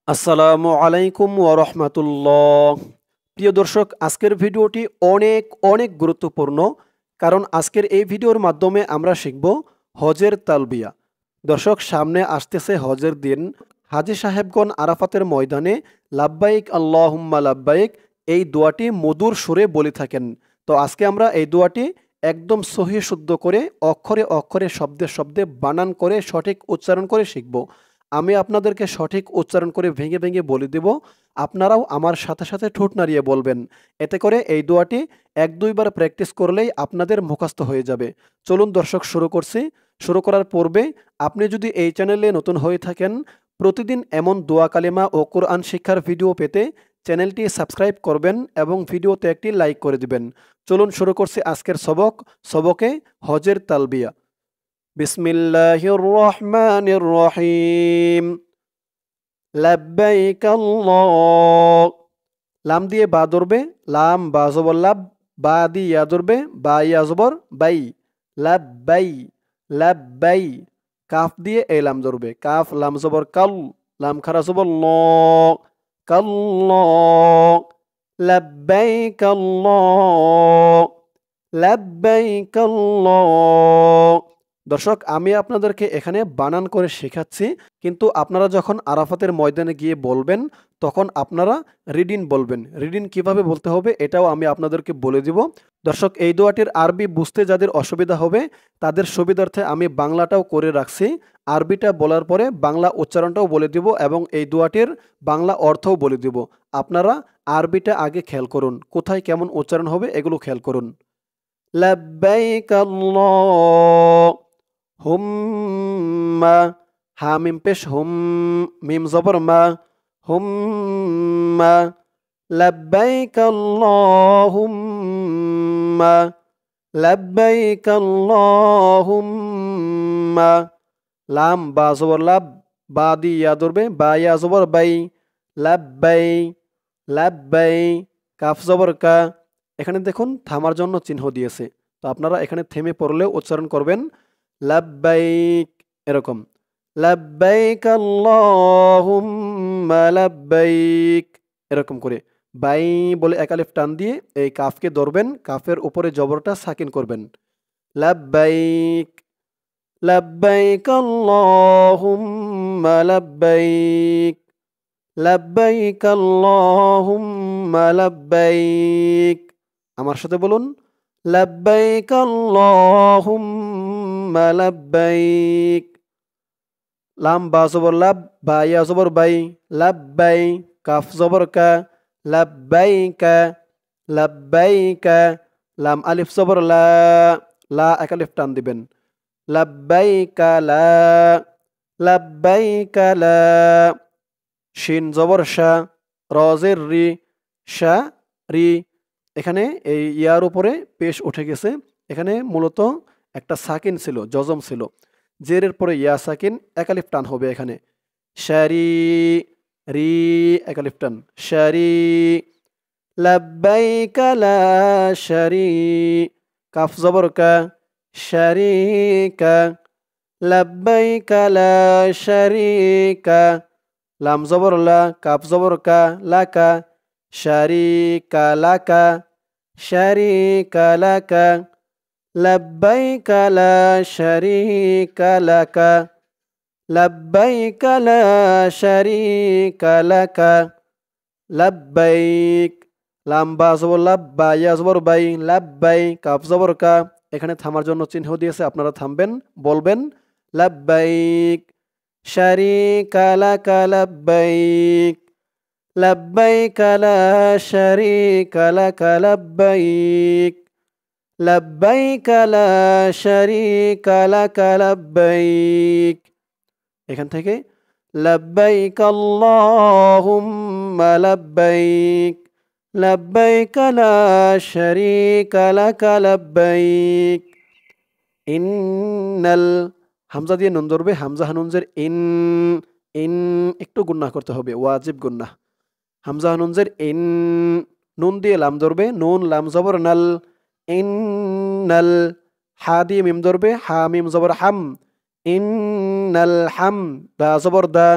আসসালামু আলাইকুম ওয়া রাহমাতুল্লাহ। প্রিয় দর্শক, আজকের ভিডিওটি অনেক অনেক গুরুত্বপূর্ণ, কারণ আজকের এই ভিডিওর মাধ্যমে আমরা শিখব হজের তালবিয়া। দর্শক, সামনে আসতেছে হজের দিন। হাজী সাহেবগণ আরাফাতের ময়দানে লাব্বাইক আল্লাহুম্মা লাব্বাইক এই দোয়াটি মধুর সুরে বলে থাকেন। তো আজকে আমরা এই দোয়াটি একদম সহিহ শুদ্ধ করে অক্ষরে অক্ষরে শব্দে শব্দে বানান করে সঠিক উচ্চারণ করে শিখব। আমি আপনাদেরকে সঠিক উচ্চারণ করে ভেঙে ভেঙে বলে দেব, আপনারাও আমার সাথে সাথে ঠোঁট নাড়িয়ে বলবেন। এতে করে এই দোয়াটি এক দুইবার প্র্যাকটিস করলেই আপনাদের মুখস্থ হয়ে যাবে। চলুন দর্শক, শুরু করছি। শুরু করার পূর্বে আপনি যদি এই চ্যানেলে নতুন হয়ে থাকেন, প্রতিদিন এমন দোয়া কালেমা ও কোরআন শিক্ষার ভিডিও পেতে চ্যানেলটি সাবস্ক্রাইব করবেন এবং ভিডিওতে একটি লাইক করে দিবেন। চলুন শুরু করছি আজকের সবকে হজের তালবিয়া। বিসমিল্লাহির রহমানির রহিম। লাব্বাইক আল্লাহ। লাম দিয়ে বা ধরবে, লাম বা জবর লাভ, বা দিয়ে ইয়া ধরবে, বা ইয়া জবর বাই। লাব্বাই, লাব্বাই। কাফ দিয়ে এই লাম ধরবে, কাফ লাম জবর কাল, লাম খারা জবর ল, কাল্ল। লাব্বাইক আল্লাহ, লাব্বাইক আল্লাহ। দর্শক, আমি আপনাদেরকে এখানে বানান করে শেখাচ্ছি, কিন্তু আপনারা যখন আরাফাতের ময়দানে গিয়ে বলবেন তখন আপনারা রিডিন বলবেন। রিডিন কিভাবে বলতে হবে এটাও আমি আপনাদেরকে বলে দিব। দর্শক, এই দোয়াটির আরবি বুঝতে যাদের অসুবিধা হবে তাদের সুবিধার্থে আমি বাংলাটাও করে রাখছি। আরবিটা বলার পরে বাংলা উচ্চারণটাও বলে দিব এবং এই দোয়াটির বাংলা অর্থও বলে দিব। আপনারা আরবিটা আগে খেয়াল করুন, কোথায় কেমন উচ্চারণ হবে এগুলো খেয়াল করুন। লাব্বাইক আল্লাহুম্মা। হা মিম পেশ হুম, মিম জবর মা, হুম্মা। লাব্বাইক আল্লাহুম্মা, লাব্বাইক আল্লাহুম্মা। লাম বা জবর লাভ, বা দিয়ে ইয়া ধরবে, বা ইয়া জবর বাই। লাব্বাই, লাব্বাই। কাফ জবর কা। এখানে দেখুন থামার জন্য চিহ্ন দিয়েছে, তো আপনারা এখানে থেমে পড়লেও উচ্চারণ করবেন লাব্বাইক, এরকম। লাব্বাইক আল্লাহুম্মা লাব্বাইক, এরকম করে বাই বলে এক আলিফ টান দিয়ে এই কাফকে ধরবেন, কাফের উপরে জবরটা সাকিন করবেন। লাব্বাইক, লাব্বাইক আল্লাহুম্মা লাব্বাইক, লাব্বাইক আল্লাহুম্মা লাব্বাইক। আমার সাথে বলুন, লাব্বাইক আল্লাহুম্মা লাব্বাইক। লাম বা জবর লাভ, বা ইয়া জবর বাই। লাব্বাই, কাফ জবর কা। লাব্বাইকা, লাব্বাইকা। লাম আলিফ জবর লা, লা এক আলিফ টান দিবেন। লাব্বাইকা লা, লাব্বাইকা লা। শিন জবর শা, রজের রি, শা রি। এখানে এই ইয়ার উপরে পেশ উঠে গেছে। এখানে মূলত একটা সাকিন ছিল, জজম ছিল। জেরের পরে ইয়া সাকিন, একালিফ টান হবে এখানে। শারি, রি, একালিফ টান। শারি, লাব্বাইকা লা শারি। কাফ জবর কা, শারিকা। লাব্বাইকা লা শারিকা। লাম জবর লা, কাফ জবর কা, লাকা। শারিকা লাকা, শারিকা লাকা। লাব্বাইকা লা শারিকা লাকা, লাব্বাইকা লা শারিকা লাকা। লাব্বাইক। লাম বা জবর লাভ, বা ইয়া জবর বাই। লাব্বাই, কাফ জবর কা। এখানে থামার জন্য চিহ্ন দিয়েছে, আপনারা থামবেন, বলবেন লাব্বাইক। শারিকা লাকা লাব্বাইক, লাব্বাইকা লা শারিকা লাকা লাব্বাইক, লাব্বাইকা লা শারিকা লাকা লাব্বাইক। এখান থেকে লাব্বাইক আল্লাহুম্মা লাব্বাইক, লাব্বাইকা লা শারিকা লাকা লাব্বাইক। ইন্নাল, হামজা দিয়ে নুন ধরবে, হামজা হানুনজের ইন, ইন একটু গুন্নাহ করতে হবে, ওয়াজিব গুন্নাহ। হামজা হানুনজের ইন, নুন দিয়ে লাম ধরবে, নুন লাম জবর নাল, ইন্নাল। হা দিয়ে মিম ধরবে, হা মিম জবর হাম, ইন্নাল হাম। দা জবর দা,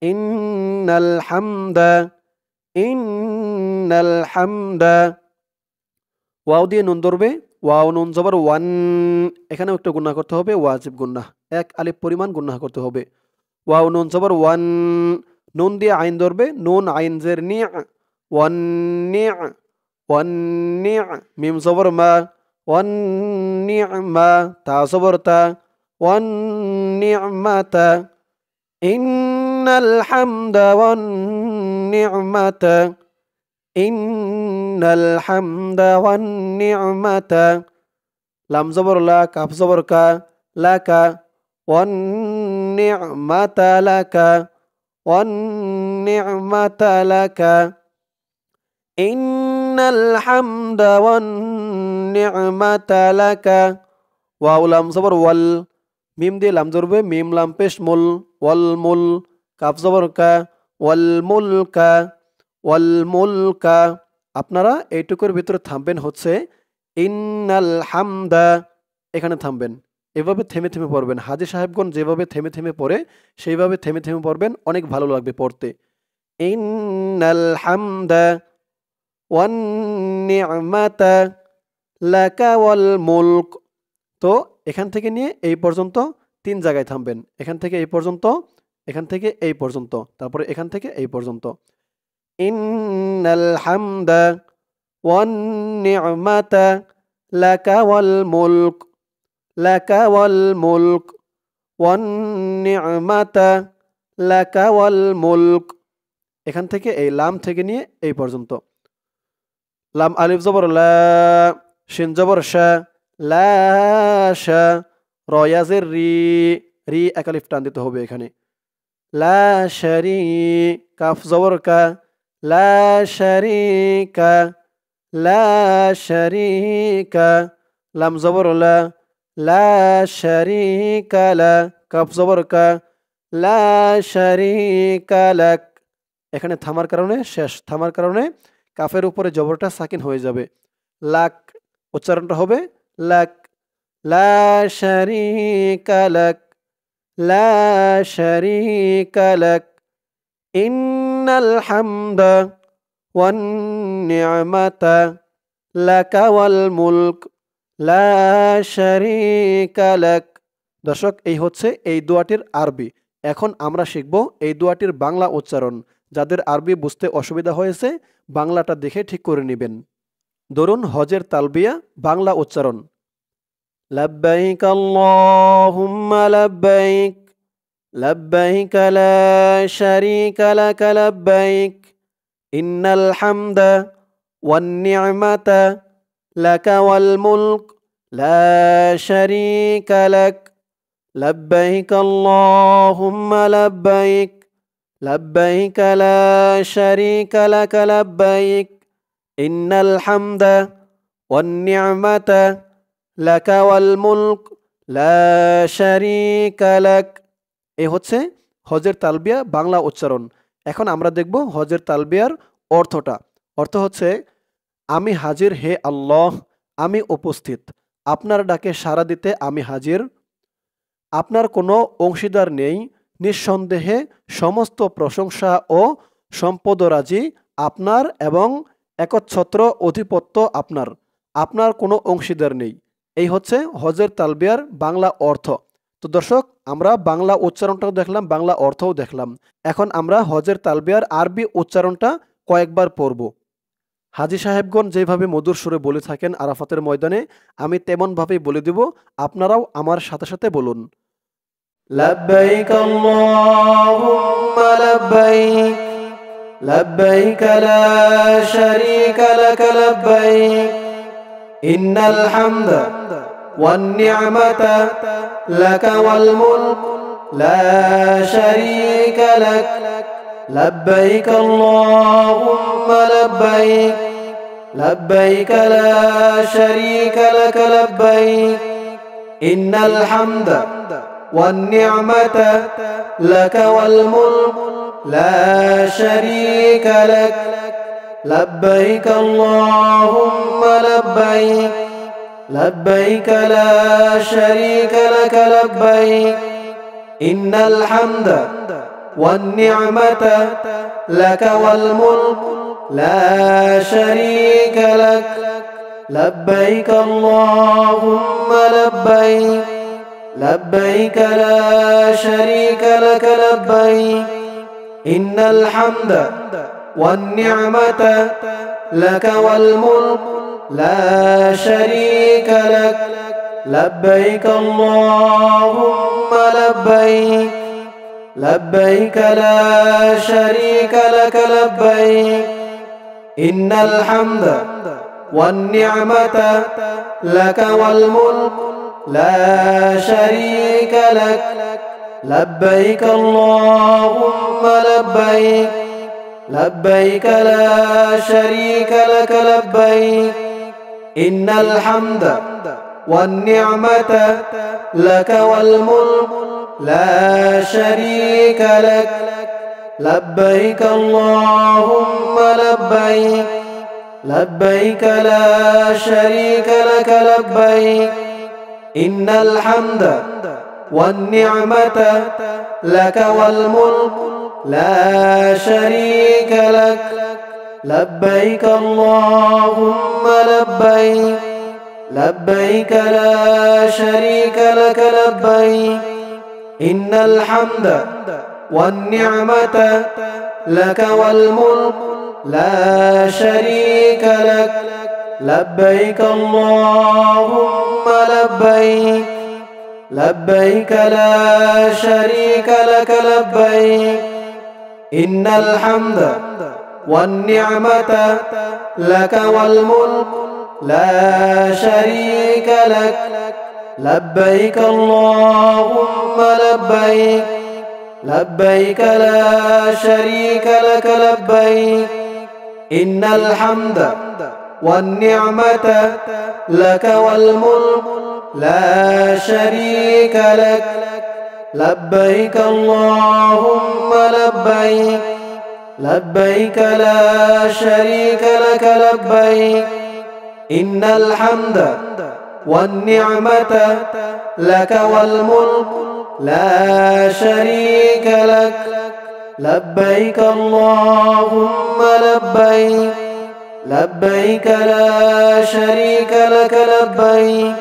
ইন্নাল হামদা, ইন্নাল হামদা। ওয়াও দিয়ে নুন ধরবে, ওয়াও নুন জবর ওয়ান, এখানেও একটু গুণা করতে হবে, ওয়াজিব গুণা, এক আলিফ পরিমাণ গুণা করতে হবে। ওয়াও নুন জবর ওয়ান, নুন দিয়ে আইন ধরবে, নুন আইন জের নি, ওয়ান নি, ওয়ান নি, মিম জবর মা, ওয়ান নি'মা, তা জবর তা, ওয়ান নি'মাতা। ইন্নাল হামদা ওয়ান নি'মাতা, ইন্নাল হামদা ওয়ান নি'মাতা। লাম জবর লা, কাফ জবর কা, লাকা, ওয়ান নি'মাতা লাকা, ওয়ান নি'মাতা লাকা। ইন্নাল হামদা ওয়ান নি'মাতা লাকা। ওয়াও লাম জবর ওয়াল, মিম দিয়ে লাম ধরবে, মিম লাম পেশ মুল, ওয়াল মুল, কাফ জবর কা, ওয়াল মুলকা, ওয়াল মুলকা। আপনারা এইটুকুর ভিতরে থামবেন হচ্ছে ইন্নাল হামদা, এখানে থামবেন। এভাবে থেমে থেমে পড়বেন, হাজী সাহেবগণ যেভাবে থেমে থেমে পড়ে সেইভাবে থেমে থেমে পড়বেন, অনেক ভালো লাগবে পড়তে। ইন্নাল হামদা ওয়ান নি'মাতা লাকা ওয়াল মুলক। তো এখান থেকে নিয়ে এই পর্যন্ত 3 জায়গায় থামবেন, এখান থেকে এই পর্যন্ত, এখান থেকে এই পর্যন্ত, তারপরে এখান থেকে এই পর্যন্ত। ইন্নাল হামদা ওয়ান নি'মাতা লাকা ওয়াল মুলক, লাকা ওয়াল মুলক, ওয়ান নি'মাতা লাকা ওয়াল মুলক। এখান থেকে এই লাম থেকে নিয়ে এই পর্যন্ত। লাম আলিফ জবর লা, শিন জবর শা, লা শা, র ইয়াজের রি, রি এক আলিফ টান দিতে হবে এখানে। লা শারি, কাফ জবর কা, লা শারিকা, লা শারিকা। লাম জবর লা, লা শারিকা লা, কাফ জবর কা, লা শারিকা লাক। এখানে থামার কারণে, শেষ থামার কারণে কাফের উপরে জবরটা সাকিন হয়ে যাবে। লাক উচ্চারণটা হবে লাক, লা শারিকা লাক, লা শারিকা লাক। ইন্নাল হামদা ওয়ান নি'মাতা লাকা ওয়াল মুলক, লা শারিকা লাক। দর্শক, এই হচ্ছে এই দোয়াটির আরবি। এখন আমরা শিখব এই দোয়াটির বাংলা উচ্চারণ। যাদের আরবি বুঝতে অসুবিধা হয়েছে বাংলাটা দেখে ঠিক করে নেবেন। ধরুন হজের তালবিয়া বাংলা উচ্চারণ। লাব্বাইক আল্লাহুম্মা লাব্বাইক, লাব্বাইক লা শারীকা লাক লাব্বাইক, ইন্নাল হামদা ওয়ান নি'মাতা লাকা ওয়াল মুলক, লা শারীকা লাক। লাব্বাইক আল্লাহুম্মা লাব্বাইক, লাব্বাইক লা শারীকা লাক লাব্বাইক, ইন্নাল হামদা ওয়ান নি'মাতা লাকা ওয়াল মুলক, লা শারীকা লাক। এই হচ্ছে হজের তালবিয়া বাংলা উচ্চারণ। এখন আমরা দেখব হজের তালবিয়ার অর্থটা। অর্থ হচ্ছে, আমি হাজির হে আল্লাহ, আমি উপস্থিত, আপনার ডাকে সাড়া দিতে আমি হাজির। আপনার কোনো অংশীদার নেই, নিঃসন্দেহে সমস্ত প্রশংসা ও সম্পদরাজি আপনার এবং একচ্ছত্র অধিপত্য আপনার, আপনার কোনো অংশীদার নেই। এই হচ্ছে হজের তালবিয়ার বাংলা অর্থ। তো দর্শক, আমরা বাংলা উচ্চারণটাও দেখলাম, বাংলা অর্থও দেখলাম। এখন আমরা হজের তালবিয়ার আরবি উচ্চারণটা কয়েকবার পড়ব। হাজী সাহেবগণ যেভাবে মধুর সুরে বলে থাকেন আরাফাতের ময়দানে, আমি তেমনভাবেই বলে দেব, আপনারাও আমার সাথে সাথে বলুন। লাব্বাইক আল্লাহুম্মা লাব্বাইক, লাব্বাইক লা শারীকা লাক লাব্বাইক, ইন্নাল হামদা ওয়ান নি'মাতা লাকা ওয়াল মুলক, লা শারীকা লাক। লাব্বাইক আল্লাহুম্মা লাব্বাইক, লাব্বাইক লা শারীকা লাক লাব্বাইক, ইন্নাল হামদা ওয়ান নি'মাতা লাকা ওয়াল মুলক, লা শারীকা লাক। লাব্বাইক আল্লাহুম্মা লাব্বাইক, লাব্বাইক লা শারীকা লাক লাব্বাইক, ইন্নাল হামদা والنعمة لك والملك لا شريك لك لبيك اللهم لبيك لبيك لا شريك لك لبيك إن الحمد والنعمة لك والملك لا شريك لك لبيك اللهم لبيك لبيك لا شريك لك لبيك إن الحمد والنعمة لك والملك لا شريك لك لبيك اللهم لبيك لبيك لا شريك لك لبيك إن الحمد والنعمة لك والملك لا شريك لك لبيك اللهم لبيك لبيك لا شريك لك لبيك إن الحمد والنعمة لك والملك لا شريك لك لبيك اللهم لبيك لبيك لا شريك لك لبيك إن الحمد والنعمة لك والملك لا شريك لك لبيك اللهم لبيك لبيك لا شريك لك لبيك إن الحمد والنعمة لك والملك لا شريك لك لبيك اللهم لبيك لبيك لا شريك لك لبيك إن الحمد والنعمة لك والملك لا شريك لك لبيك اللهم لبيك لبيك لا شريك لك لبيك إن الحمد والنعمة لك والملك لا شريك لك لبيك اللهم لبيك لبيك لا شريك لك لبيك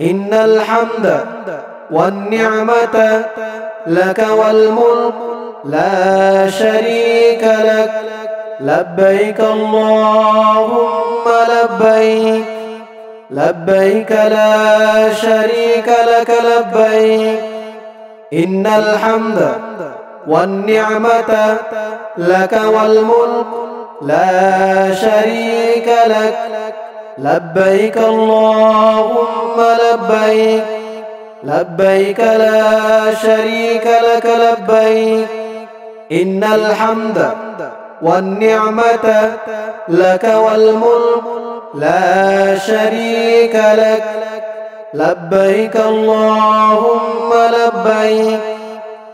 إن الحمد والنعمة لك والملك لا شريك لك لبيك اللهم لبيك لبيك لا شريك لك لبيك إن الحمد والنعمة لك والملك لا شريك لك لبيك اللهم لبيك لبيك لا شريك لك لبيك إن الحمد والنعمة لك والملك لا شريك لك لبيك اللهم لبيك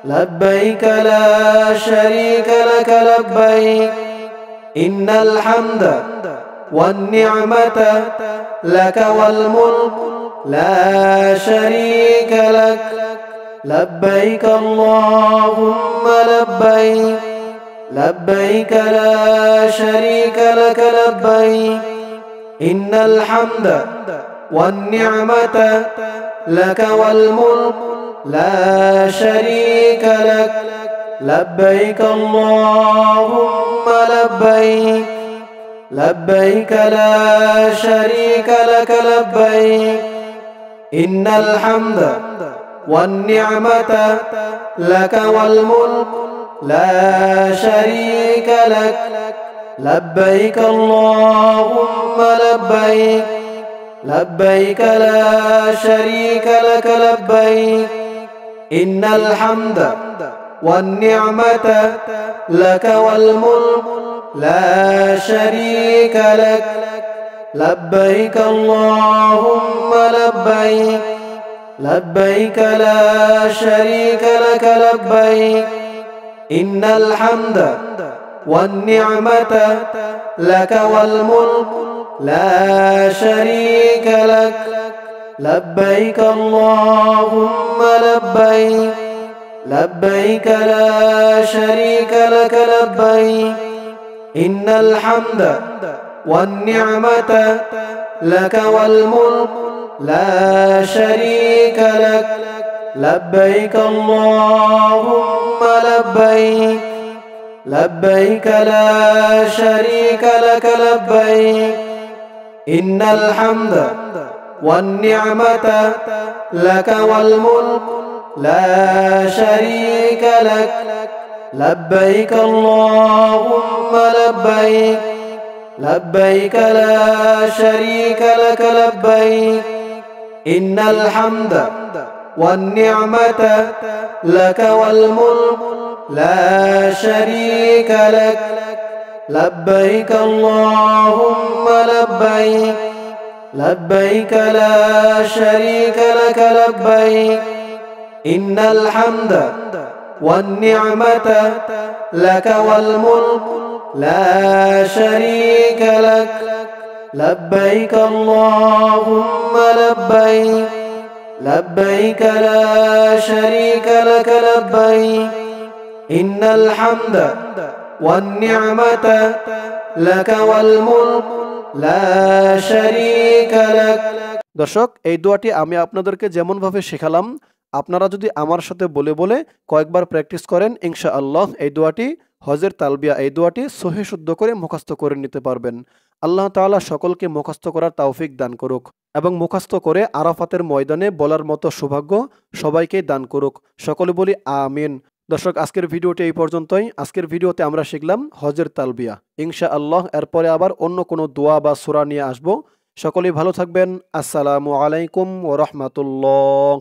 لبيك لا شريك لك لبيك إن الحمد والنعمة لك والملك لا شريك لك لبيك اللهم لبيك لبيك لا شريك لك لبيك إن الحمد والنعمة لك والملك لا شريك لك لبيك اللهم لبيك لبيك لا شريك لك لبيك إن الحمد والنعمة لك والملك لا شريك لك لبيك اللهم لبيك لبيك لا شريك لك لبيك إن الحمد والنعمة لك والملك لا شريك لك لبيك اللهم لبيك لبيك لا شريك لك لبيك إن الحمد والنعمة لك والملك لا شريك لك لبيك اللهم لبيك لبيك لا شريك لك لبيك إن الحمد والنعمة لك والملك لا شريك لك لبيك اللهم لبيك لبيك لا شريك لك لبيك إن الحمد والنعمة لك والملك لا شريك لك لبيك اللهم لبيك لبيك لا شريك لك لبيك إن الحمد والنعمة لك والملك لا شريك لك لبيك اللهم لبيك لبيك لا شريك لك لبيك إن الحمد والنعمة لك والملك لا شريك لك لبيك اللهم لبيك لبيك لا شريك لك لبيك إن الحمد والنعمة لك والملك لا شريك لك। দর্শক, এই দোয়াটি আমি আপনাদেরকে যেমনভাবে শেখালাম আপনারা যদি আমার সাথে বলে বলে কয়েকবার প্র্যাকটিস করেন ইনশাআল্লাহ এই দোয়াটি হজের তালবিয়া এই দোয়াটি সহি শুদ্ধ করে মুখস্থ করে নিতে পারবেন। আল্লাহ তাআলা সকলকে মুখস্থ করার তৌফিক দান করুক এবং মুখস্থ করে আরাফাতের ময়দানে বলার মতো সৌভাগ্য সবাইকে দান করুক। সকলে বলি আমিন। দর্শক, আজকের ভিডিওটি এই পর্যন্তই। আজকের ভিডিওতে আমরা শিখলাম হজের তালবিয়া। ইনশাআল্লাহ এরপরে আবার অন্য কোনো দোয়া বা সূরা নিয়ে আসব। সকলেই ভালো থাকবেন। আসসালামু আলাইকুম ওয়া রাহমাতুল্লাহ।